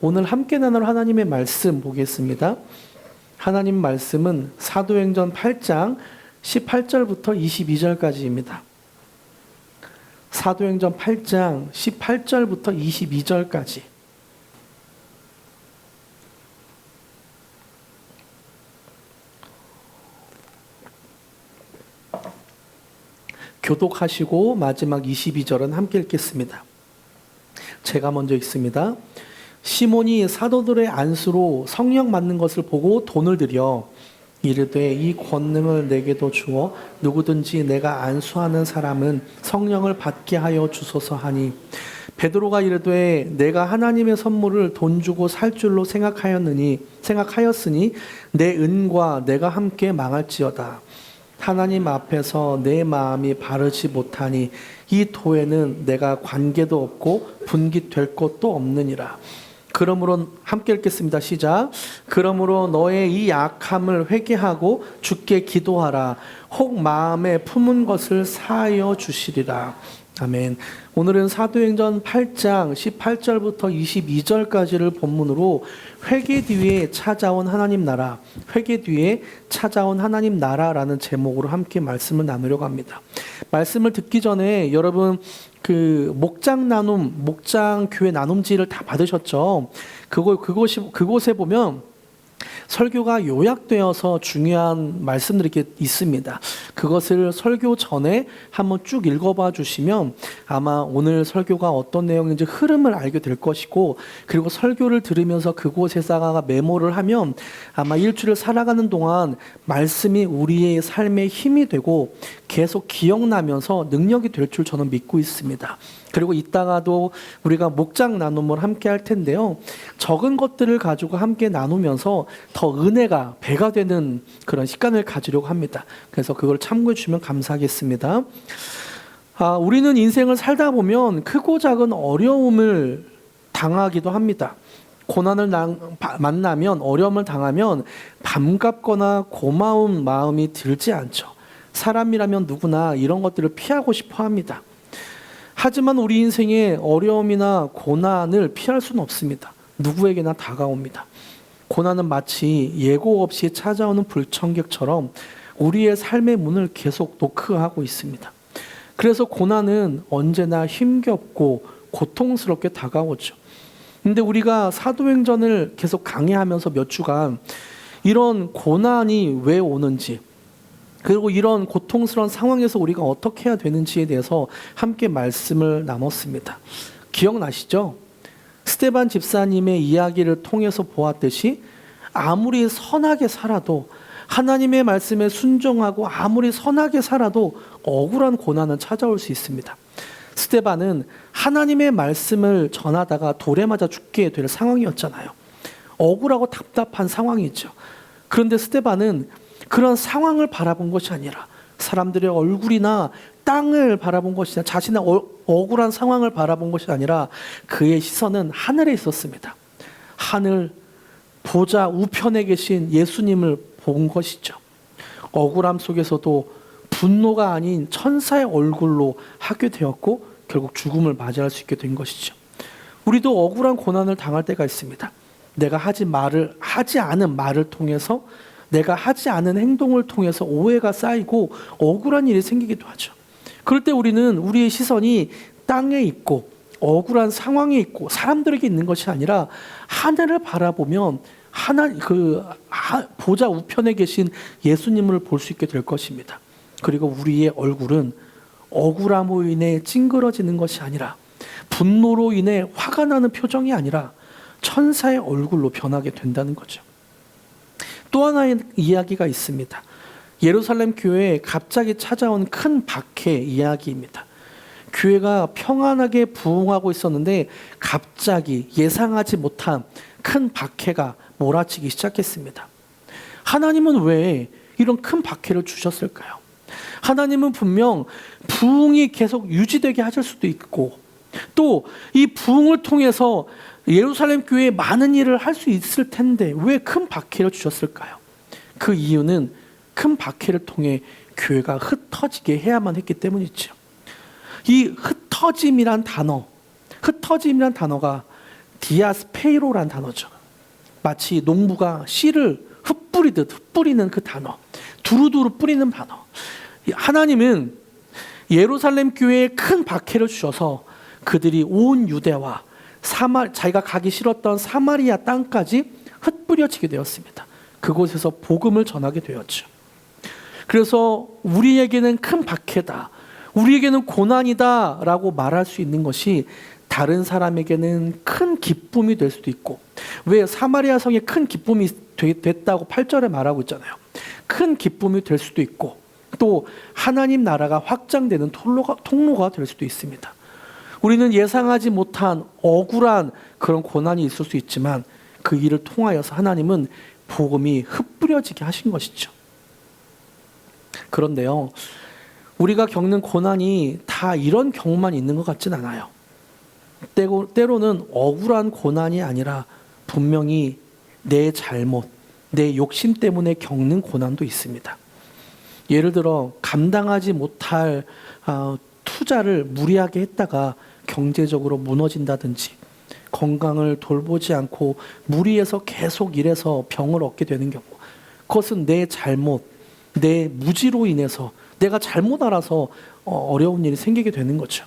오늘 함께 나눌 하나님의 말씀 보겠습니다. 하나님 말씀은 사도행전 8장 18절부터 22절까지입니다. 사도행전 8장 18절부터 22절까지. 교독하시고 마지막 22절은 함께 읽겠습니다. 제가 먼저 읽습니다. 시몬이 사도들의 안수로 성령 받는 것을 보고 돈을 들여 이르되 이 권능을 내게도 주어 누구든지 내가 안수하는 사람은 성령을 받게 하여 주소서 하니 베드로가 이르되 내가 하나님의 선물을 돈 주고 살 줄로 생각하였으니 내 은과 내가 함께 망할지어다. 하나님 앞에서 내 마음이 바르지 못하니 이 도에는 내가 관계도 없고 분깃될 것도 없느니라. 그러므로 함께 읽겠습니다. 시작. 그러므로 너의 이 약함을 회개하고 주께 기도하라. 혹 마음에 품은 것을 사하여 주시리라. 아멘. 오늘은 사도행전 8장 18절부터 22절까지를 본문으로 회개 뒤에 찾아온 하나님 나라, 회개 뒤에 찾아온 하나님 나라라는 제목으로 함께 말씀을 나누려고 합니다. 말씀을 듣기 전에 여러분 목장 교회 나눔지를 다 받으셨죠? 그곳에 보면 설교가 요약되어서 중요한 말씀들이 이렇게 있습니다. 그것을 설교 전에 한번 쭉 읽어봐 주시면 아마 오늘 설교가 어떤 내용인지 흐름을 알게 될 것이고, 그리고 설교를 들으면서 그곳에다가 메모를 하면 아마 일주일을 살아가는 동안 말씀이 우리의 삶에 힘이 되고 계속 기억나면서 능력이 될 줄 저는 믿고 있습니다. 그리고 이따가도 우리가 목장 나눔을 함께 할 텐데요. 적은 것들을 가지고 함께 나누면서 더 은혜가 배가 되는 그런 시간을 가지려고 합니다. 그래서 그걸 참고해 주시면 감사하겠습니다. 우리는 인생을 살다 보면 크고 작은 어려움을 당하기도 합니다. 고난을 만나면, 어려움을 당하면 반갑거나 고마운 마음이 들지 않죠. 사람이라면 누구나 이런 것들을 피하고 싶어 합니다. 하지만 우리 인생의 어려움이나 고난을 피할 수는 없습니다. 누구에게나 다가옵니다. 고난은 마치 예고 없이 찾아오는 불청객처럼 우리의 삶의 문을 계속 노크하고 있습니다. 그래서 고난은 언제나 힘겹고 고통스럽게 다가오죠. 근데 우리가 사도행전을 계속 강의하면서 몇 주간 이런 고난이 왜 오는지, 그리고 이런 고통스러운 상황에서 우리가 어떻게 해야 되는지에 대해서 함께 말씀을 나눴습니다. 기억나시죠? 스데반 집사님의 이야기를 통해서 보았듯이 아무리 선하게 살아도, 하나님의 말씀에 순종하고 아무리 선하게 살아도 억울한 고난은 찾아올 수 있습니다. 스데반은 하나님의 말씀을 전하다가 돌에 맞아 죽게 될 상황이었잖아요. 억울하고 답답한 상황이죠. 그런데 스데반은 그런 상황을 바라본 것이 아니라 사람들의 얼굴이나 땅을 바라본 것이 아니라, 자신의 억울한 상황을 바라본 것이 아니라 그의 시선은 하늘에 있었습니다. 하늘 보좌 우편에 계신 예수님을 본 것이죠. 억울함 속에서도 분노가 아닌 천사의 얼굴로 하게 되었고 결국 죽음을 맞이할 수 있게 된 것이죠. 우리도 억울한 고난을 당할 때가 있습니다. 내가 하지 않은 말을 통해서, 내가 하지 않은 행동을 통해서 오해가 쌓이고 억울한 일이 생기기도 하죠. 그럴 때 우리는 우리의 시선이 땅에 있고 억울한 상황에 있고 사람들에게 있는 것이 아니라 하늘을 바라보면 보좌 우편에 계신 예수님을 볼 수 있게 될 것입니다. 그리고 우리의 얼굴은 억울함으로 인해 찡그러지는 것이 아니라, 분노로 인해 화가 나는 표정이 아니라 천사의 얼굴로 변하게 된다는 거죠. 또 하나의 이야기가 있습니다. 예루살렘 교회에 갑자기 찾아온 큰 박해 이야기입니다. 교회가 평안하게 부흥하고 있었는데 갑자기 예상하지 못한 큰 박해가 몰아치기 시작했습니다. 하나님은 왜 이런 큰 박해를 주셨을까요? 하나님은 분명 부흥이 계속 유지되게 하실 수도 있고, 또 이 부흥을 통해서 예루살렘 교회에 많은 일을 할 수 있을 텐데 왜 큰 박해를 주셨을까요? 그 이유는 큰 박해를 통해 교회가 흩어지게 해야만 했기 때문이죠. 이 흩어짐이란 단어가 디아스페이로라는 단어죠. 마치 농부가 씨를 흩뿌리듯 흩뿌리는 그 단어, 두루두루 뿌리는 단어. 하나님은 예루살렘 교회에 큰 박해를 주셔서 그들이 온 유대와 자기가 가기 싫었던 사마리아 땅까지 흩뿌려지게 되었습니다. 그곳에서 복음을 전하게 되었죠. 그래서 우리에게는 큰 박해다, 우리에게는 고난이다 라고 말할 수 있는 것이 다른 사람에게는 큰 기쁨이 될 수도 있고, 왜 사마리아 성에 큰 기쁨이 됐다고 8절에 말하고 있잖아요. 큰 기쁨이 될 수도 있고, 또 하나님 나라가 확장되는 통로가 될 수도 있습니다. 우리는 예상하지 못한 억울한 그런 고난이 있을 수 있지만 그 일을 통하여서 하나님은 복음이 흩뿌려지게 하신 것이죠. 그런데요, 우리가 겪는 고난이 다 이런 경우만 있는 것 같진 않아요. 때로는 억울한 고난이 아니라 분명히 내 잘못, 내 욕심 때문에 겪는 고난도 있습니다. 예를 들어 감당하지 못할 투자를 무리하게 했다가 경제적으로 무너진다든지, 건강을 돌보지 않고 무리해서 계속 일해서 병을 얻게 되는 경우, 그것은 내 잘못, 내 무지로 인해서 내가 잘못 알아서 어려운 일이 생기게 되는 거죠.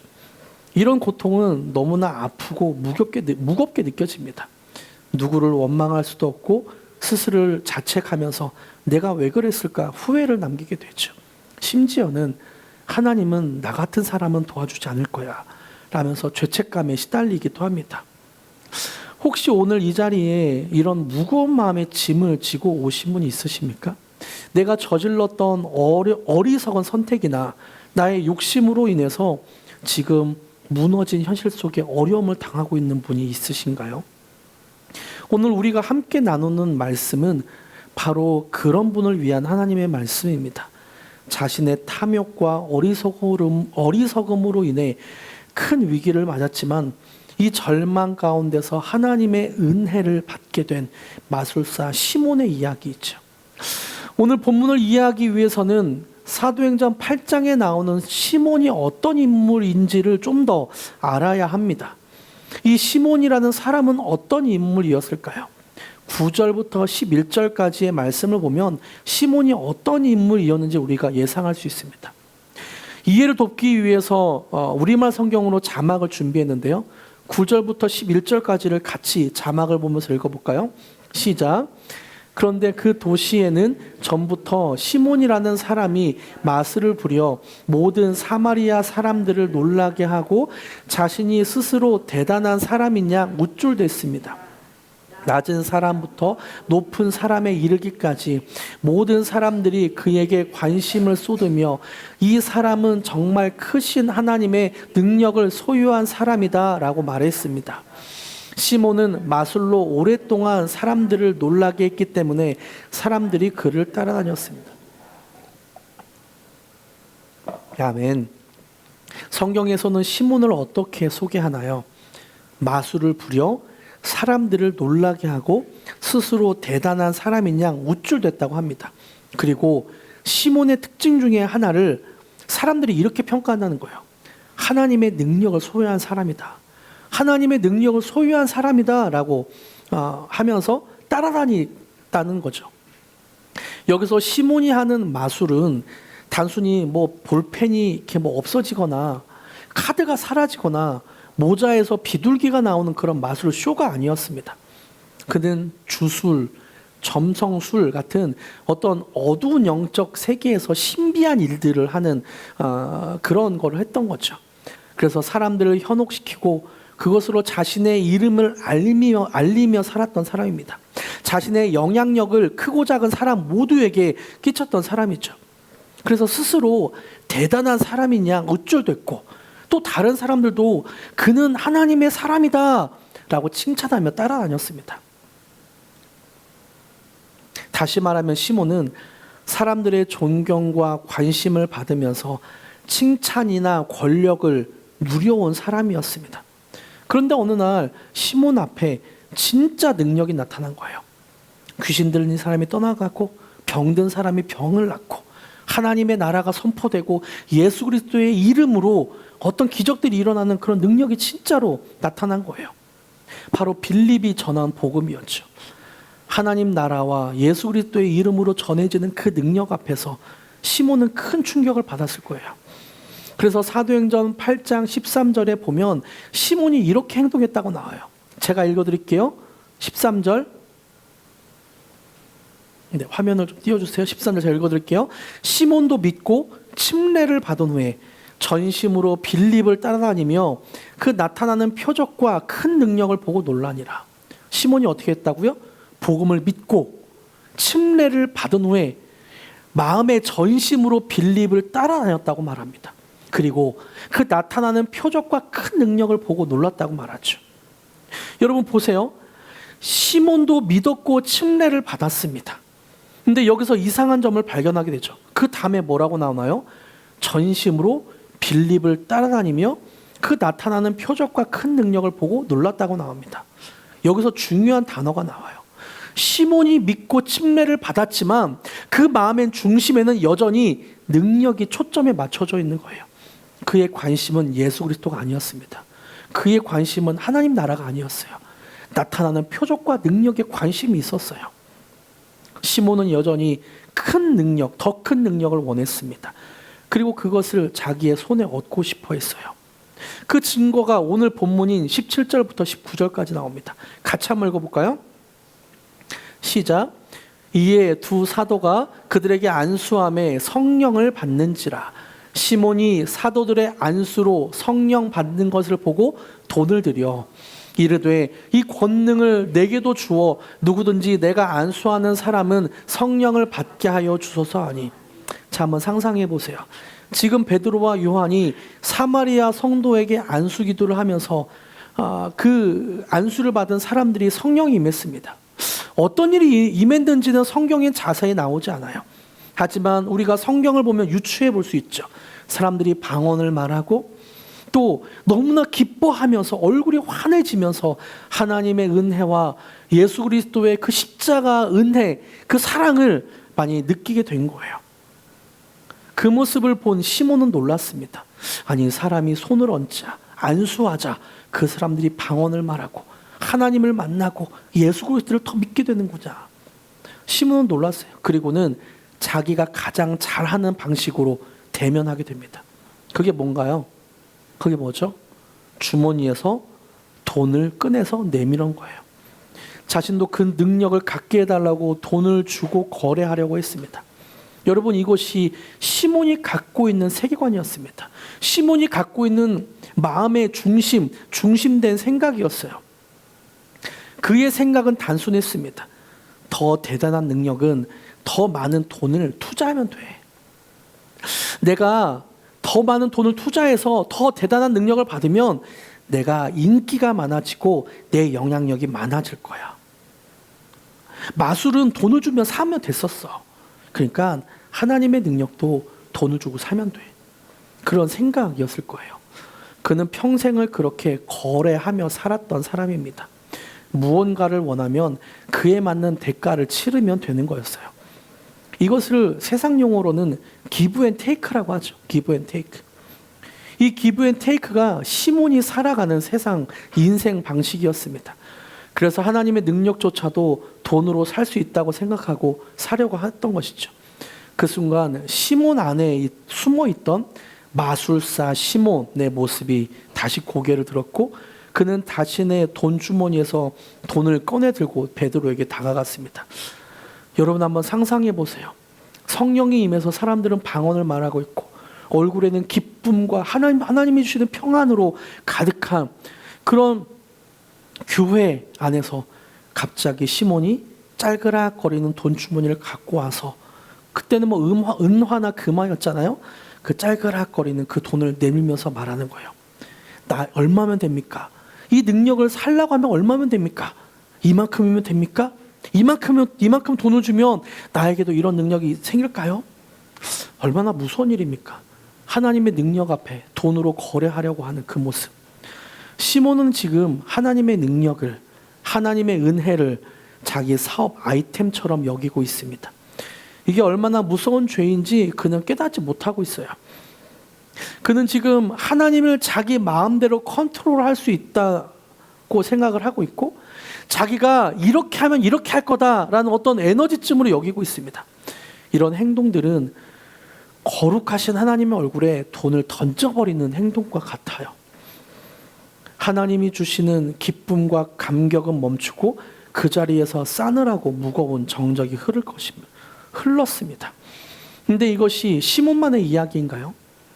이런 고통은 너무나 아프고 무겁게 느껴집니다. 누구를 원망할 수도 없고 스스로를 자책하면서 내가 왜 그랬을까 후회를 남기게 되죠. 심지어는 하나님은 나 같은 사람은 도와주지 않을 거야 라면서 죄책감에 시달리기도 합니다. 혹시 오늘 이 자리에 이런 무거운 마음의 짐을 지고 오신 분이 있으십니까? 내가 저질렀던 어리석은 선택이나 나의 욕심으로 인해서 지금 무너진 현실 속에 어려움을 당하고 있는 분이 있으신가요? 오늘 우리가 함께 나누는 말씀은 바로 그런 분을 위한 하나님의 말씀입니다. 자신의 탐욕과 어리석음으로 인해 큰 위기를 맞았지만 이 절망 가운데서 하나님의 은혜를 받게 된 마술사 시몬의 이야기이죠. 오늘 본문을 이해하기 위해서는 사도행전 8장에 나오는 시몬이 어떤 인물인지를 좀 더 알아야 합니다. 이 시몬이라는 사람은 어떤 인물이었을까요? 9절부터 11절까지의 말씀을 보면 시몬이 어떤 인물이었는지 우리가 예상할 수 있습니다. 이해를 돕기 위해서 우리말 성경으로 자막을 준비했는데요. 9절부터 11절까지를 같이 자막을 보면서 읽어볼까요? 시작. 그런데 그 도시에는 전부터 시몬이라는 사람이 마술을 부려 모든 사마리아 사람들을 놀라게 하고 자신이 스스로 대단한 사람인 양 우쭐댔습니다. 낮은 사람부터 높은 사람에 이르기까지 모든 사람들이 그에게 관심을 쏟으며 이 사람은 정말 크신 하나님의 능력을 소유한 사람이다 라고 말했습니다. 시몬은 마술로 오랫동안 사람들을 놀라게 했기 때문에 사람들이 그를 따라다녔습니다. 아멘. 성경에서는 시몬을 어떻게 소개하나요? 마술을 부려 사람들을 놀라게 하고 스스로 대단한 사람인 양 우쭐댔다고 합니다. 그리고 시몬의 특징 중에 하나를 사람들이 이렇게 평가한다는 거예요. 하나님의 능력을 소유한 사람이다. 하나님의 능력을 소유한 사람이다 라고 하면서 따라다녔다는 거죠. 여기서 시몬이 하는 마술은 단순히 볼펜이 이렇게 없어지거나 카드가 사라지거나 모자에서 비둘기가 나오는 그런 마술 쇼가 아니었습니다. 그는 주술, 점성술 같은 어떤 어두운 영적 세계에서 신비한 일들을 하는 그런 걸 했던 거죠. 그래서 사람들을 현혹시키고 그것으로 자신의 이름을 알리며 살았던 사람입니다. 자신의 영향력을 크고 작은 사람 모두에게 끼쳤던 사람이죠. 그래서 스스로 대단한 사람인 양 우쭐댔고 또 다른 사람들도 그는 하나님의 사람이다 라고 칭찬하며 따라다녔습니다. 다시 말하면 시몬은 사람들의 존경과 관심을 받으면서 칭찬이나 권력을 누려온 사람이었습니다. 그런데 어느 날 시몬 앞에 진짜 능력이 나타난 거예요. 귀신 들린 사람이 떠나가고 병든 사람이 병을 낫고 하나님의 나라가 선포되고 예수 그리스도의 이름으로 어떤 기적들이 일어나는 그런 능력이 진짜로 나타난 거예요. 바로 빌립이 전한 복음이었죠. 하나님 나라와 예수 그리스도의 이름으로 전해지는 그 능력 앞에서 시몬은 큰 충격을 받았을 거예요. 그래서 사도행전 8장 13절에 보면 시몬이 이렇게 행동했다고 나와요. 제가 읽어드릴게요. 13절. 네, 화면을 좀 띄워주세요. 13절 제가 읽어드릴게요. 시몬도 믿고 침례를 받은 후에 전심으로 빌립을 따라다니며 그 나타나는 표적과 큰 능력을 보고 놀라니라. 시몬이 어떻게 했다고요? 복음을 믿고 침례를 받은 후에 마음의 전심으로 빌립을 따라다녔다고 말합니다. 그리고 그 나타나는 표적과 큰 능력을 보고 놀랐다고 말하죠. 여러분 보세요. 시몬도 믿었고 침례를 받았습니다. 근데 여기서 이상한 점을 발견하게 되죠. 그 다음에 뭐라고 나오나요? 전심으로 빌립을 따라다니며 그 나타나는 표적과 큰 능력을 보고 놀랐다고 나옵니다. 여기서 중요한 단어가 나와요. 시몬이 믿고 침례를 받았지만 그 마음의 중심에는 여전히 능력이 초점에 맞춰져 있는 거예요. 그의 관심은 예수 그리스도가 아니었습니다. 그의 관심은 하나님 나라가 아니었어요. 나타나는 표적과 능력에 관심이 있었어요. 시몬은 여전히 큰 능력, 더 큰 능력을 원했습니다. 그리고 그것을 자기의 손에 얻고 싶어 했어요. 그 증거가 오늘 본문인 17절부터 19절까지 나옵니다. 같이 한번 읽어볼까요? 시작. 이에 두 사도가 그들에게 안수함에 성령을 받는지라. 시몬이 사도들의 안수로 성령 받는 것을 보고 돈을 들여 이르되 이 권능을 내게도 주어 누구든지 내가 안수하는 사람은 성령을 받게 하여 주소서 하니. 자, 한번 상상해 보세요. 지금 베드로와 요한이 사마리아 성도에게 안수 기도를 하면서 그 안수를 받은 사람들이 성령이 임했습니다. 어떤 일이 임했는지는 성경에 자세히 나오지 않아요. 하지만 우리가 성경을 보면 유추해 볼 수 있죠. 사람들이 방언을 말하고 또 너무나 기뻐하면서 얼굴이 환해지면서 하나님의 은혜와 예수 그리스도의 그 십자가 은혜, 그 사랑을 많이 느끼게 된 거예요. 그 모습을 본 시몬은 놀랐습니다. 아니, 사람이 손을 얹자, 안수하자, 그 사람들이 방언을 말하고 하나님을 만나고 예수 그리스도를 더 믿게 되는구나. 시몬은 놀랐어요. 그리고는 자기가 가장 잘하는 방식으로 대면하게 됩니다. 그게 뭔가요? 그게 뭐죠? 주머니에서 돈을 꺼내서 내미는 거예요. 자신도 그 능력을 갖게 해달라고 돈을 주고 거래하려고 했습니다. 여러분, 이것이 시몬이 갖고 있는 세계관이었습니다. 시몬이 갖고 있는 마음의 중심된 생각이었어요. 그의 생각은 단순했습니다. 더 대단한 능력은 더 많은 돈을 투자하면 돼. 내가 더 많은 돈을 투자해서 더 대단한 능력을 받으면 내가 인기가 많아지고 내 영향력이 많아질 거야. 마술은 돈을 주면 사면 됐었어. 그러니까 하나님의 능력도 돈을 주고 사면 돼. 그런 생각이었을 거예요. 그는 평생을 그렇게 거래하며 살았던 사람입니다. 무언가를 원하면 그에 맞는 대가를 치르면 되는 거였어요. 이것을 세상 용어로는 기브 앤 테이크라고 하죠. 기브 앤 테이크. 이 기브 앤 테이크가 시몬이 살아가는 세상 인생 방식이었습니다. 그래서 하나님의 능력조차도 돈으로 살 수 있다고 생각하고 사려고 했던 것이죠. 그 순간 시몬 안에 숨어있던 마술사 시몬의 모습이 다시 고개를 들었고 그는 자신의 돈 주머니에서 돈을 꺼내 들고 베드로에게 다가갔습니다. 여러분 한번 상상해 보세요. 성령이 임해서 사람들은 방언을 말하고 있고 얼굴에는 기쁨과 하나님이 주시는 평안으로 가득한 그런 교회 안에서 갑자기 시몬이 짤그락거리는 돈 주머니를 갖고 와서 그때는 뭐 은화나 금화였잖아요. 그 짤그락거리는 그 돈을 내밀면서 말하는 거예요. 나 얼마면 됩니까? 이 능력을 살라고 하면 얼마면 됩니까? 이만큼이면 됩니까? 이만큼 돈을 주면 나에게도 이런 능력이 생길까요? 얼마나 무서운 일입니까? 하나님의 능력 앞에 돈으로 거래하려고 하는 그 모습. 시몬은 지금 하나님의 능력을, 하나님의 은혜를 자기 사업 아이템처럼 여기고 있습니다. 이게 얼마나 무서운 죄인지 그는 깨닫지 못하고 있어요. 그는 지금 하나님을 자기 마음대로 컨트롤할 수 있다 갖고 생각을 하고 있고, 자기가 이렇게 하면 이렇게 할 거다라는 어떤 에너지쯤으로 여기고 있습니다. 이런 행동들은 거룩하신 하나님의 얼굴에 돈을 던져버리는 행동과 같아요. 하나님이 주시는 기쁨과 감격은 멈추고 그 자리에서 싸늘하고 무거운 정적이 흘렀습니다. 근데 이것이 시몬만의 이야기인가요?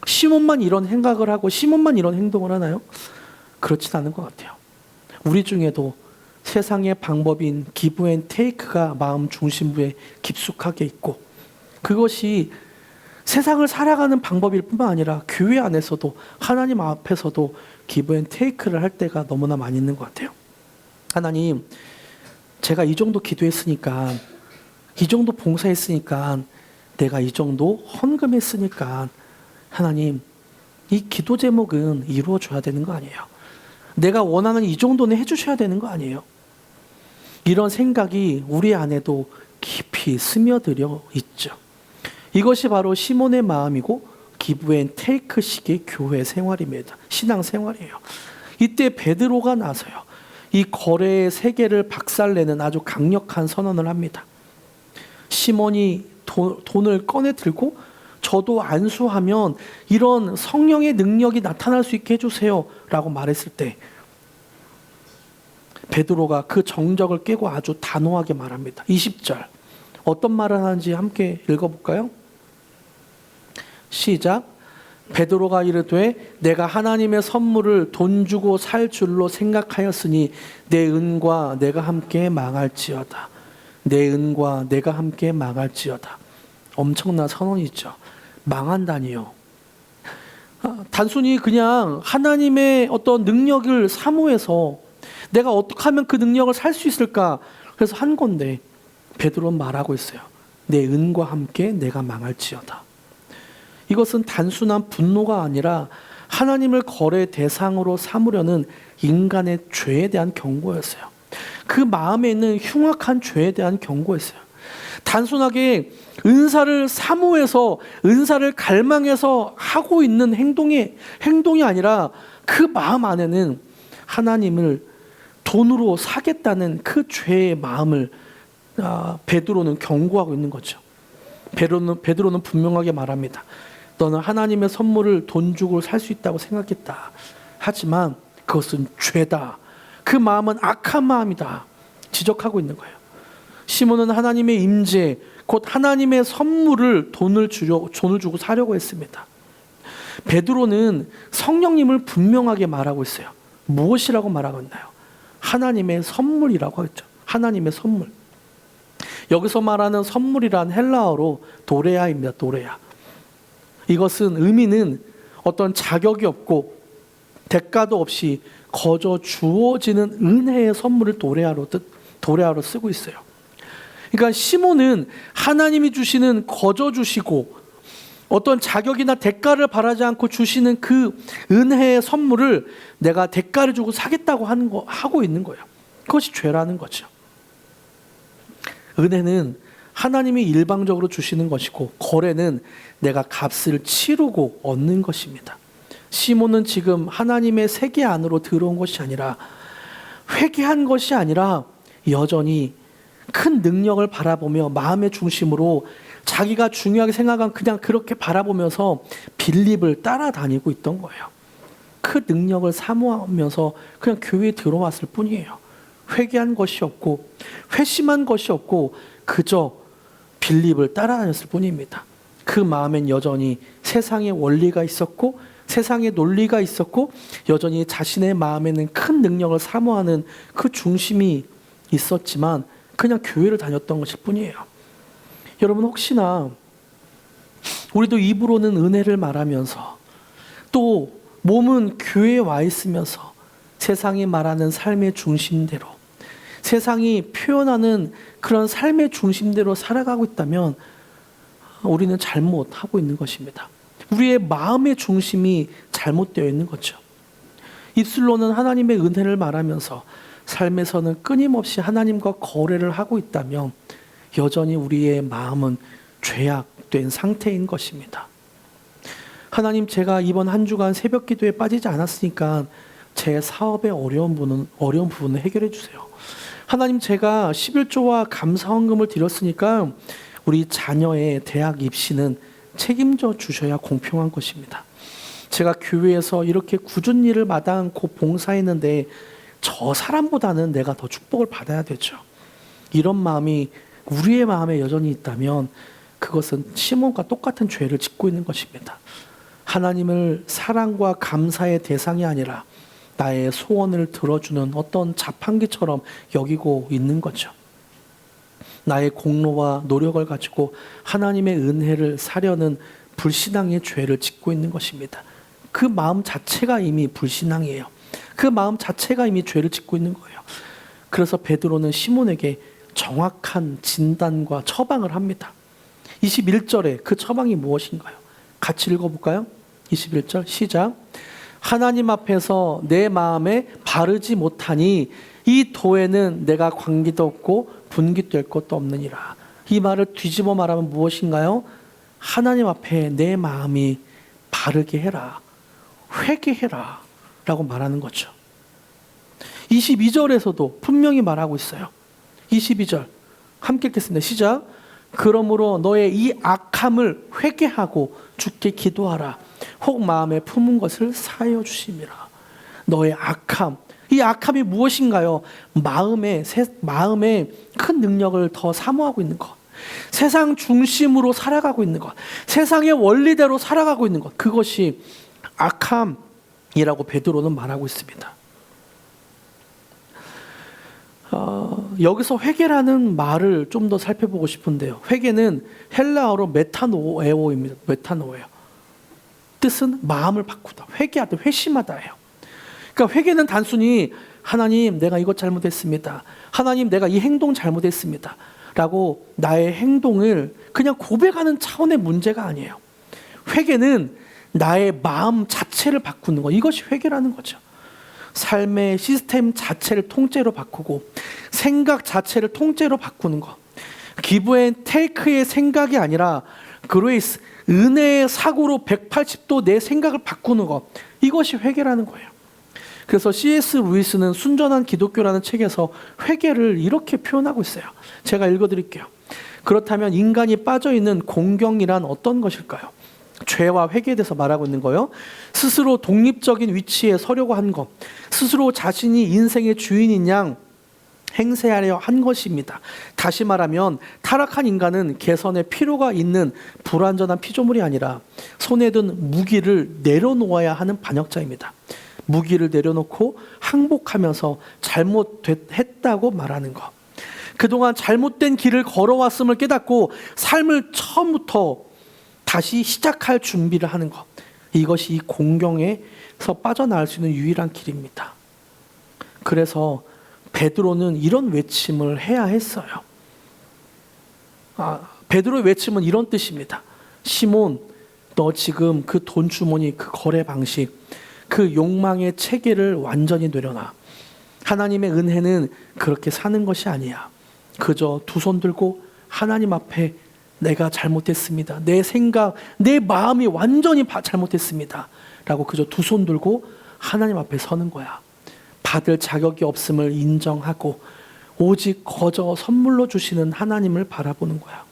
시몬만 이런 생각을 하고 시몬만 이런 행동을 하나요? 그렇진 않은 것 같아요. 우리 중에도 세상의 방법인 기브 앤 테이크가 마음 중심부에 깊숙하게 있고, 그것이 세상을 살아가는 방법일 뿐만 아니라 교회 안에서도 하나님 앞에서도 기브 앤 테이크를 할 때가 너무나 많이 있는 것 같아요. 하나님, 제가 이 정도 기도했으니까, 이 정도 봉사했으니까, 내가 이 정도 헌금했으니까 하나님, 이 기도 제목은 이루어져야 되는 거 아니에요? 내가 원하는 이 정도는 해주셔야 되는 거 아니에요? 이런 생각이 우리 안에도 깊이 스며들어 있죠. 이것이 바로 시몬의 마음이고 기브 앤 테이크식의 교회 생활입니다. 신앙 생활이에요. 이때 베드로가 나서요, 이 거래의 세계를 박살내는 아주 강력한 선언을 합니다. 시몬이 돈을 꺼내 들고 저도 안수하면 이런 성령의 능력이 나타날 수 있게 해주세요 라고 말했을 때, 베드로가 그 정적을 깨고 아주 단호하게 말합니다. 20절 어떤 말을 하는지 함께 읽어볼까요? 시작. 베드로가 이르되 내가 하나님의 선물을 돈 주고 살 줄로 생각하였으니 내 은과 내가 함께 망할지어다. 내 은과 내가 함께 망할지어다. 엄청난 선언이죠. 망한다니요. 단순히 그냥 하나님의 어떤 능력을 사모해서 내가 어떻게 하면 그 능력을 살 수 있을까, 그래서 한 건데 베드로는 말하고 있어요. 내 은과 함께 내가 망할지어다. 이것은 단순한 분노가 아니라 하나님을 거래 대상으로 삼으려는 인간의 죄에 대한 경고였어요. 그 마음에 있는 흉악한 죄에 대한 경고였어요. 단순하게 은사를 사모해서 은사를 갈망해서 하고 있는 행동이 아니라 그 마음 안에는 하나님을 돈으로 사겠다는 그 죄의 마음을 베드로는 경고하고 있는 거죠. 베드로는 분명하게 말합니다. 너는 하나님의 선물을 돈 주고 살 수 있다고 생각했다. 하지만 그것은 죄다. 그 마음은 악한 마음이다. 지적하고 있는 거예요. 시몬은 하나님의 임재, 곧 하나님의 선물을 돈을 주고 사려고 했습니다. 베드로는 성령님을 분명하게 말하고 있어요. 무엇이라고 말하고 있나요? 하나님의 선물이라고 했죠. 하나님의 선물. 여기서 말하는 선물이란 헬라어로 도레아입니다. 도레아. 이것은 의미는 어떤 자격이 없고 대가도 없이 거저 주어지는 은혜의 선물을 도레아로 쓰고 있어요. 그러니까 시몬은 하나님이 주시는 거저 주시고 어떤 자격이나 대가를 바라지 않고 주시는 그 은혜의 선물을 내가 대가를 주고 사겠다고 하고 있는 거예요. 그것이 죄라는 거죠. 은혜는 하나님이 일방적으로 주시는 것이고 거래는 내가 값을 치르고 얻는 것입니다. 시몬은 지금 하나님의 세계 안으로 들어온 것이 아니라, 회개한 것이 아니라 여전히 큰 능력을 바라보며 마음의 중심으로 자기가 중요하게 생각한 그냥 그렇게 바라보면서 빌립을 따라다니고 있던 거예요. 그 능력을 사모하면서 그냥 교회에 들어왔을 뿐이에요. 회개한 것이 없고 회심한 것이 없고 그저 빌립을 따라다녔을 뿐입니다. 그 마음엔 여전히 세상의 원리가 있었고 세상의 논리가 있었고 여전히 자신의 마음에는 큰 능력을 사모하는 그 중심이 있었지만 그냥 교회를 다녔던 것일 뿐이에요. 여러분, 혹시나 우리도 입으로는 은혜를 말하면서 또 몸은 교회에 와 있으면서 세상이 말하는 삶의 중심대로, 세상이 표현하는 그런 삶의 중심대로 살아가고 있다면 우리는 잘못하고 있는 것입니다. 우리의 마음의 중심이 잘못되어 있는 거죠. 입술로는 하나님의 은혜를 말하면서 삶에서는 끊임없이 하나님과 거래를 하고 있다면 여전히 우리의 마음은 죄악된 상태인 것입니다. 하나님, 제가 이번 한 주간 새벽 기도에 빠지지 않았으니까 제 사업의 어려운 부분을 해결해 주세요. 하나님, 제가 11조와 감사헌금을 드렸으니까 우리 자녀의 대학 입시는 책임져 주셔야 공평한 것입니다. 제가 교회에서 이렇게 꾸준히 일을 마다 않고 봉사했는데 저 사람보다는 내가 더 축복을 받아야 되죠. 이런 마음이 우리의 마음에 여전히 있다면 그것은 시몬과 똑같은 죄를 짓고 있는 것입니다. 하나님을 사랑과 감사의 대상이 아니라 나의 소원을 들어주는 어떤 자판기처럼 여기고 있는 거죠. 나의 공로와 노력을 가지고 하나님의 은혜를 사려는 불신앙의 죄를 짓고 있는 것입니다. 그 마음 자체가 이미 불신앙이에요. 그 마음 자체가 이미 죄를 짓고 있는 거예요. 그래서 베드로는 시몬에게 정확한 진단과 처방을 합니다. 21절에 그 처방이 무엇인가요? 같이 읽어볼까요? 21절 시작. 하나님 앞에서 내 마음에 바르지 못하니 이 도에는 내가 관계도 없고 분깃될 것도 없느니라. 이 말을 뒤집어 말하면 무엇인가요? 하나님 앞에 내 마음이 바르게 해라, 회개해라 라고 말하는 거죠. 22절에서도 분명히 말하고 있어요. 22절 함께 읽겠습니다. 시작. 그러므로 너의 이 악함을 회개하고 주께 기도하라. 혹 마음에 품은 것을 사하여 주심이라. 너의 악함, 이 악함이 무엇인가요? 마음에 큰 능력을 더 사모하고 있는 것, 세상 중심으로 살아가고 있는 것, 세상의 원리대로 살아가고 있는 것, 그것이 악함이라고 베드로는 말하고 있습니다. 여기서 회개라는 말을 좀 더 살펴보고 싶은데요. 회개는 헬라어로 메타노에오입니다. 메타노에오. 뜻은 마음을 바꾸다, 회개하다, 회심하다예요. 그러니까 회개는 단순히 하나님 내가 이것 잘못했습니다, 하나님 내가 이 행동 잘못했습니다 라고 나의 행동을 그냥 고백하는 차원의 문제가 아니에요. 회개는 나의 마음 자체를 바꾸는 것, 이것이 회개라는 거죠. 삶의 시스템 자체를 통째로 바꾸고 생각 자체를 통째로 바꾸는 것. 기브 앤 테이크의 생각이 아니라 그레이스, 은혜의 사고로 180도 내 생각을 바꾸는 것, 이것이 회개라는 거예요. 그래서 C.S. 루이스는 순전한 기독교라는 책에서 회개를 이렇게 표현하고 있어요. 제가 읽어드릴게요. 그렇다면 인간이 빠져있는 공경이란 어떤 것일까요? 죄와 회개에 대해서 말하고 있는 거예요. 스스로 독립적인 위치에 서려고 한 것, 스스로 자신이 인생의 주인인 양 행세하려 한 것입니다. 다시 말하면 타락한 인간은 개선의 필요가 있는 불완전한 피조물이 아니라 손에 든 무기를 내려놓아야 하는 반역자입니다. 무기를 내려놓고 항복하면서 잘못했다고 말하는 것. 그동안 잘못된 길을 걸어왔음을 깨닫고 삶을 처음부터 다시 시작할 준비를 하는 것. 이것이 이 공경에서 빠져나갈 수 있는 유일한 길입니다. 그래서 베드로는 이런 외침을 해야 했어요. 베드로의 외침은 이런 뜻입니다. 시몬, 너 지금 그 돈 주머니, 그 거래 방식, 그 욕망의 체계를 완전히 내려놔. 하나님의 은혜는 그렇게 사는 것이 아니야. 그저 두 손 들고 하나님 앞에 내가 잘못했습니다, 내 생각, 내 마음이 완전히 잘못했습니다 라고 그저 두 손 들고 하나님 앞에 서는 거야. 받을 자격이 없음을 인정하고 오직 거저 선물로 주시는 하나님을 바라보는 거야.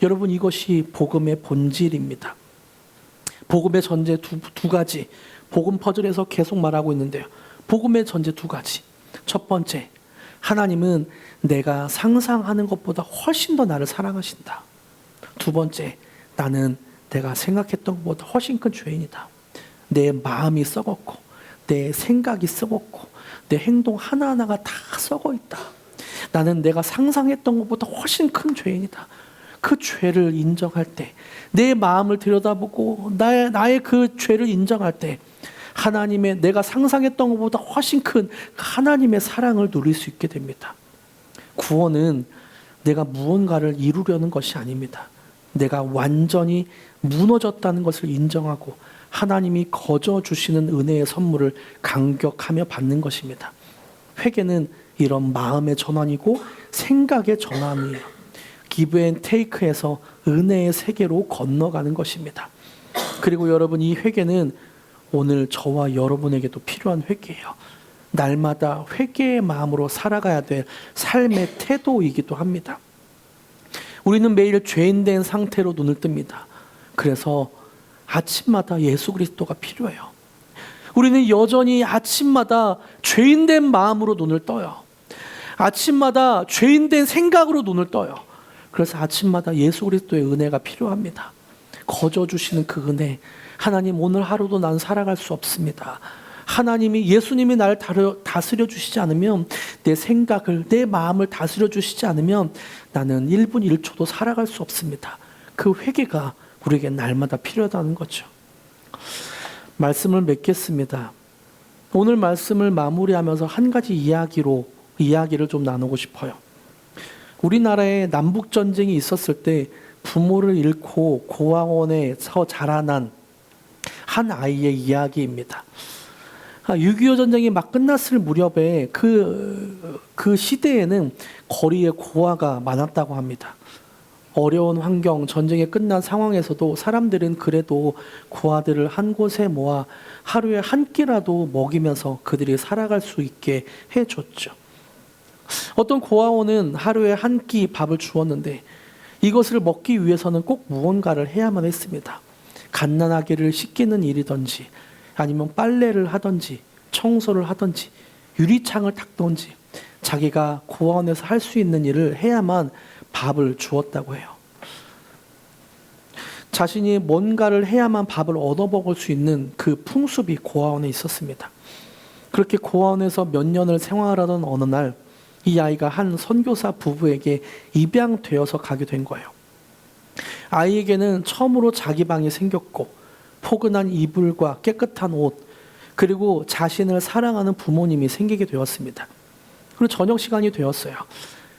여러분, 이것이 복음의 본질입니다. 복음의 전제 두 가지, 복음 퍼즐에서 계속 말하고 있는데요. 복음의 전제 두 가지. 첫 번째, 하나님은 내가 상상하는 것보다 훨씬 더 나를 사랑하신다. 두 번째, 나는 내가 생각했던 것보다 훨씬 큰 죄인이다. 내 마음이 썩었고 내 생각이 썩었고 내 행동 하나하나가 다 썩어 있다. 나는 내가 상상했던 것보다 훨씬 큰 죄인이다. 그 죄를 인정할 때, 내 마음을 들여다보고 나의 그 죄를 인정할 때 하나님의, 내가 상상했던 것보다 훨씬 큰 하나님의 사랑을 누릴 수 있게 됩니다. 구원은 내가 무언가를 이루려는 것이 아닙니다. 내가 완전히 무너졌다는 것을 인정하고 하나님이 거저 주시는 은혜의 선물을 감격하며 받는 것입니다. 회개는 이런 마음의 전환이고 생각의 전환이에요. 기브 앤 테이크에서 은혜의 세계로 건너가는 것입니다. 그리고 여러분, 이 회개는 오늘 저와 여러분에게도 필요한 회개예요. 날마다 회개의 마음으로 살아가야 될 삶의 태도이기도 합니다. 우리는 매일 죄인된 상태로 눈을 뜹니다. 그래서 아침마다 예수 그리스도가 필요해요. 우리는 여전히 아침마다 죄인된 마음으로 눈을 떠요. 아침마다 죄인된 생각으로 눈을 떠요. 그래서 아침마다 예수 그리스도의 은혜가 필요합니다. 거저 주시는 그 은혜, 하나님 오늘 하루도 난 살아갈 수 없습니다. 하나님이, 예수님이 나를 다스려 주시지 않으면, 내 생각을, 내 마음을 다스려 주시지 않으면 나는 1분 1초도 살아갈 수 없습니다. 그 회개가 우리에게 날마다 필요하다는 거죠. 말씀을 맺겠습니다. 오늘 말씀을 마무리하면서 한 가지 이야기를 좀 나누고 싶어요. 우리나라에 남북전쟁이 있었을 때 부모를 잃고 고아원에서 자라난 한 아이의 이야기입니다. 6.25 전쟁이 막 끝났을 무렵에 그 시대에는 거리에 고아가 많았다고 합니다. 어려운 환경, 전쟁이 끝난 상황에서도 사람들은 그래도 고아들을 한 곳에 모아 하루에 한 끼라도 먹이면서 그들이 살아갈 수 있게 해줬죠. 어떤 고아원은 하루에 한 끼 밥을 주었는데 이것을 먹기 위해서는 꼭 무언가를 해야만 했습니다. 갓난아기를 씻기는 일이든지, 아니면 빨래를 하든지, 청소를 하든지, 유리창을 닦든지, 자기가 고아원에서 할 수 있는 일을 해야만 밥을 주었다고 해요. 자신이 뭔가를 해야만 밥을 얻어먹을 수 있는 그 풍습이 고아원에 있었습니다. 그렇게 고아원에서 몇 년을 생활하던 어느 날, 이 아이가 한 선교사 부부에게 입양되어서 가게 된 거예요. 아이에게는 처음으로 자기 방이 생겼고, 포근한 이불과 깨끗한 옷, 그리고 자신을 사랑하는 부모님이 생기게 되었습니다. 그리고 저녁 시간이 되었어요.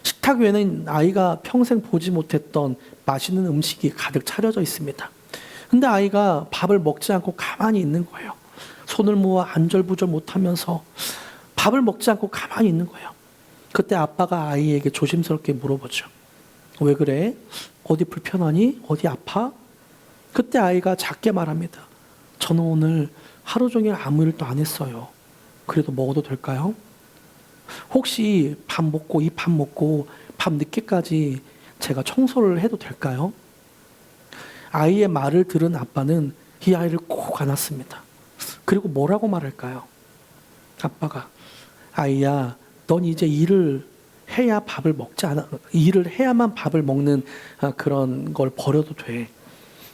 식탁 위에는 아이가 평생 보지 못했던 맛있는 음식이 가득 차려져 있습니다. 근데 아이가 밥을 먹지 않고 가만히 있는 거예요. 손을 모아 안절부절 못하면서 밥을 먹지 않고 가만히 있는 거예요. 그때 아빠가 아이에게 조심스럽게 물어보죠. 왜 그래? 어디 불편하니? 어디 아파? 그때 아이가 작게 말합니다. 저는 오늘 하루 종일 아무 일도 안 했어요. 그래도 먹어도 될까요? 혹시 이 밥 먹고 밤 늦게까지 제가 청소를 해도 될까요? 아이의 말을 들은 아빠는 이 아이를 꼭 안았습니다. 그리고 뭐라고 말할까요? 아빠가, 아이야, 넌 이제 일을 해야만 밥을 먹는 그런 걸 버려도 돼.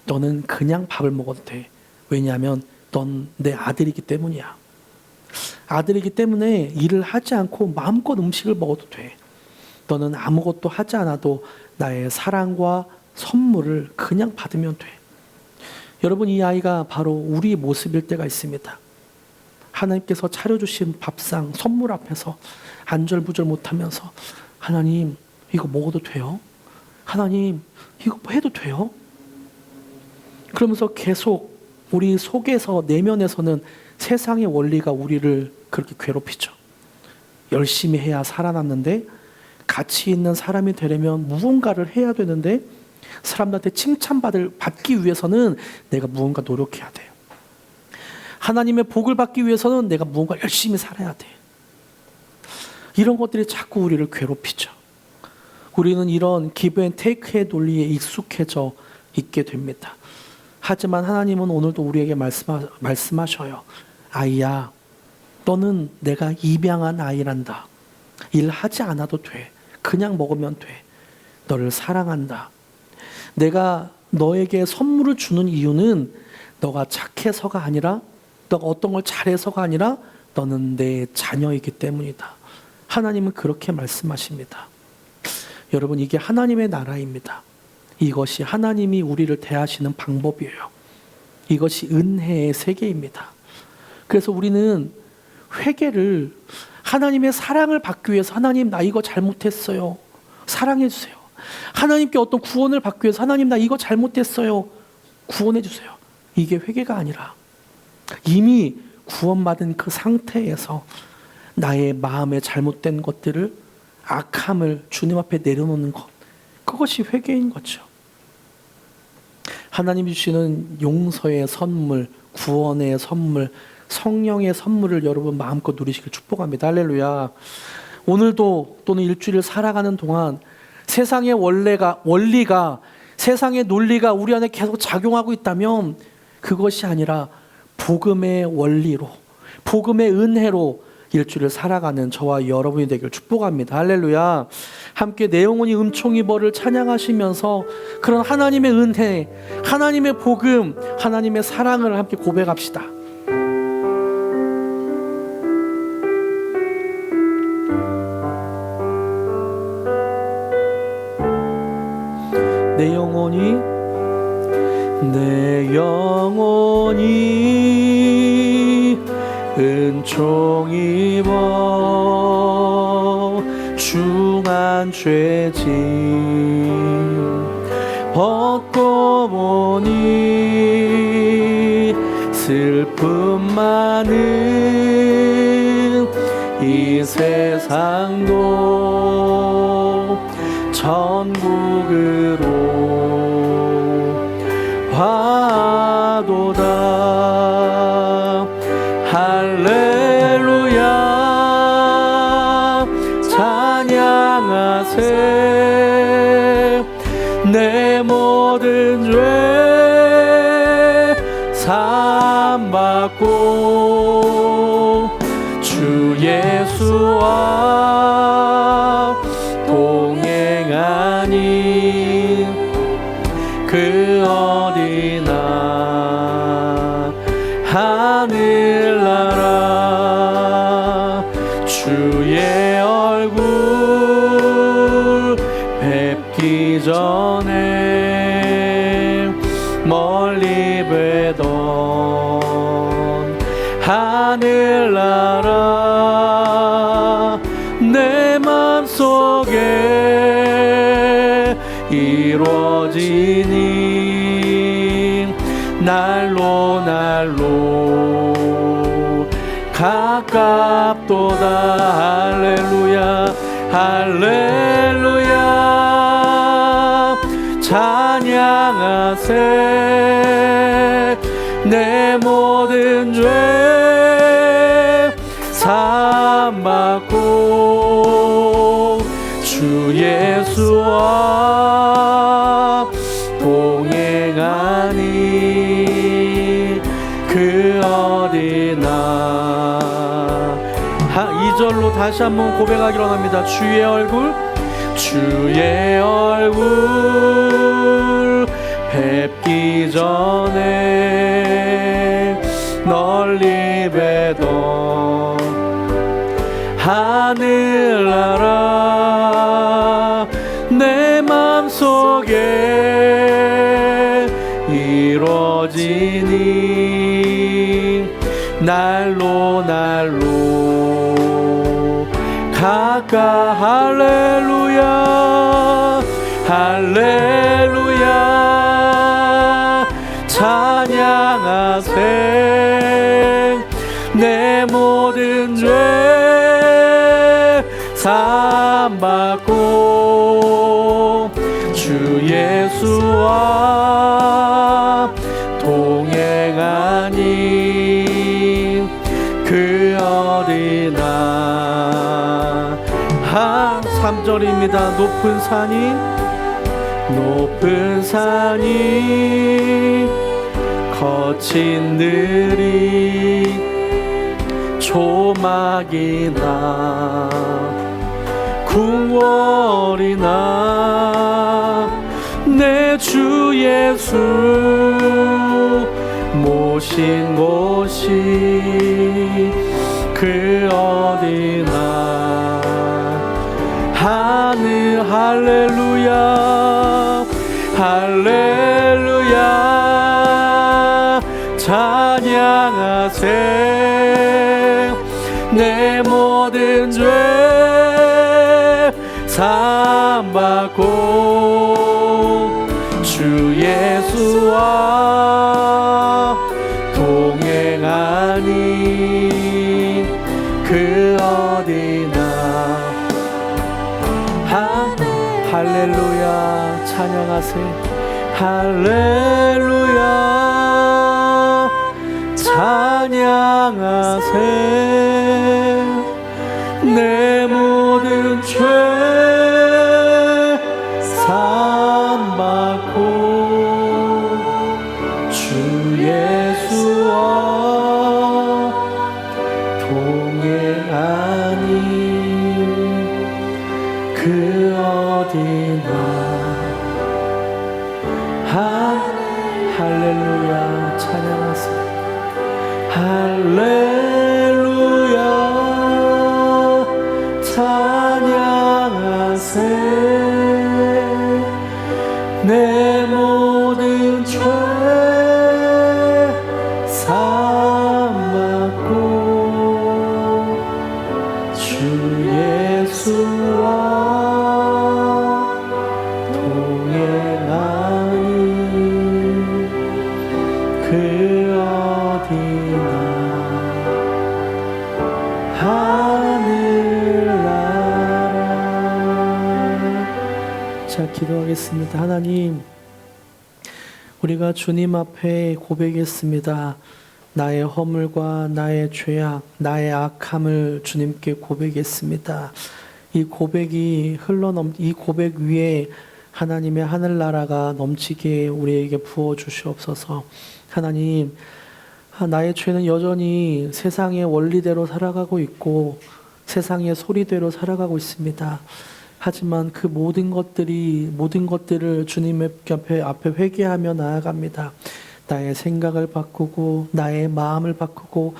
너는 그냥 밥을 먹어도 돼. 왜냐하면 넌 내 아들이기 때문이야. 아들이기 때문에 일을 하지 않고 마음껏 음식을 먹어도 돼. 너는 아무것도 하지 않아도 나의 사랑과 선물을 그냥 받으면 돼. 여러분, 이 아이가 바로 우리 모습일 때가 있습니다. 하나님께서 차려주신 밥상, 선물 앞에서 안절부절 못하면서, 하나님 이거 먹어도 돼요? 하나님 이거 해도 돼요? 그러면서 계속 우리 속에서, 내면에서는 세상의 원리가 우리를 그렇게 괴롭히죠. 열심히 해야 살아남는데, 가치 있는 사람이 되려면 무언가를 해야 되는데, 사람들한테 받기 위해서는 내가 무언가 노력해야 돼요. 하나님의 복을 받기 위해서는 내가 무언가 열심히 살아야 돼. 이런 것들이 자꾸 우리를 괴롭히죠. 우리는 이런 기브 앤 테이크의 논리에 익숙해져 있게 됩니다. 하지만 하나님은 오늘도 우리에게 말씀하셔요. 아이야, 너는 내가 입양한 아이란다. 일하지 않아도 돼. 그냥 먹으면 돼. 너를 사랑한다. 내가 너에게 선물을 주는 이유는 너가 착해서가 아니라, 너가 어떤 걸 잘해서가 아니라 너는 내 자녀이기 때문이다. 하나님은 그렇게 말씀하십니다. 여러분, 이게 하나님의 나라입니다. 이것이 하나님이 우리를 대하시는 방법이에요. 이것이 은혜의 세계입니다. 그래서 우리는 회개를, 하나님의 사랑을 받기 위해서, 하나님 나 이거 잘못했어요, 사랑해 주세요. 하나님께 어떤 구원을 받기 위해서, 하나님 나 이거 잘못했어요, 구원해 주세요. 이게 회개가 아니라 이미 구원받은 그 상태에서 나의 마음에 잘못된 것들을, 악함을 주님 앞에 내려놓는 것, 그것이 회개인 거죠. 하나님이 주시는 용서의 선물, 구원의 선물, 성령의 선물을 여러분 마음껏 누리시길 축복합니다. 할렐루야. 오늘도 또는 일주일을 살아가는 동안 세상의 원리가 세상의 논리가 우리 안에 계속 작용하고 있다면 그것이 아니라 복음의 원리로, 복음의 은혜로 일주일을 살아가는 저와 여러분이 되길 축복합니다. 할렐루야. 함께 내 영혼이 음총이 벌을 찬양하시면서 그런 하나님의 은혜, 하나님의 복음, 하나님의 사랑을 함께 고백합시다. 내 영혼이 은총 입어 중한 죄짐 벗고 보니 슬픔 많은 이 세상도 천국으로 화도다. 할렐루야 찬양하세. 내 모든 죄 사함받고 주 예수와 동행하니 그 어디나 하늘나라 주의 얼굴 뵙기 전에 멀리 뵈던 하늘나라 내 맘속에 이루어지니 날로 가깝도다. 할렐루야 할렐루야 찬양하세. 내 모든 죄 사함받고 주 예수와 동행하니 그 어디나. 2절로 다시 한번 고백하기로 합니다. 주의 얼굴 뵙기 전에 널리 뵈던 하늘나라 내 맘속에 이루어지니 날로 할렐루야 할렐루야 찬양하세. 내 모든 죄 사함받고 주 예수와 동행하니 그 어디나. 3절입니다. 높은 산이 거친 들이 조막이나 궁궐이나 내 주 예수 모신 곳이 그 어디나. 하늘 할렐루야 할렐루야 찬양하세. 내 모든 죄 사함받고 주 예수와 동행하니 그 어디나. 할렐루야 찬양하세. 할렐루야 찬양하세. 내 모든 죄 사함받고 주 예수와 동행하니 그 어디나. 할렐루야. 찬양하세. 할렐루야. 찬양하세. 내 모든 죄 사함받고 주 예수와 동행하니 그 어디나 하늘나라. 자, 기도하겠습니다. 하나님, 우리가 주님 앞에 고백했습니다. 나의 허물과 나의 죄악, 나의 악함을 주님께 고백했습니다. 이 고백이 이 고백 위에 하나님의 하늘나라가 넘치게 우리에게 부어 주시옵소서. 하나님, 나의 죄는 여전히 세상의 원리대로 살아가고 있고 세상의 소리대로 살아가고 있습니다. 하지만 그 모든 것들을 주님 앞에 회개하며 나아갑니다. 나의 생각을 바꾸고 나의 마음을 바꾸고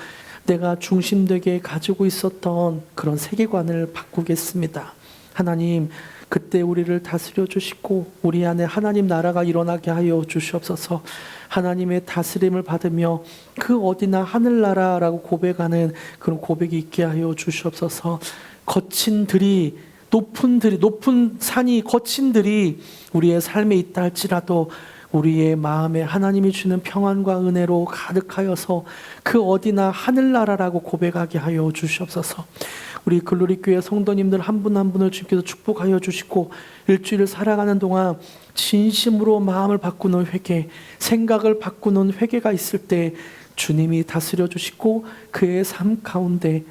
내가 중심되게 가지고 있었던 그런 세계관을 바꾸겠습니다. 하나님, 그때 우리를 다스려 주시고 우리 안에 하나님 나라가 일어나게 하여 주시옵소서. 하나님의 다스림을 받으며 그 어디나 하늘나라라고 고백하는 그런 고백이 있게 하여 주시옵소서. 거친 들이, 높은 산이, 거친 들이 우리의 삶에 있다 할지라도 우리의 마음에 하나님이 주는 평안과 은혜로 가득하여서 그 어디나 하늘나라라고 고백하게 하여 주시옵소서. 우리 글로리교회 성도님들 한 분 한 분을 주님께서 축복하여 주시고 일주일을 살아가는 동안 진심으로 마음을 바꾸는 회개, 생각을 바꾸는 회개가 있을 때 주님이 다스려 주시고 그의 삶 가운데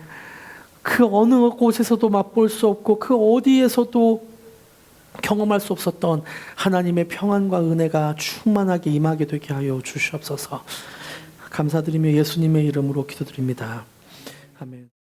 그 어느 곳에서도 맛볼 수 없고 그 어디에서도 경험할 수 없었던 하나님의 평안과 은혜가 충만하게 임하게 되게 하여 주시옵소서. 감사드리며 예수님의 이름으로 기도드립니다. 아멘.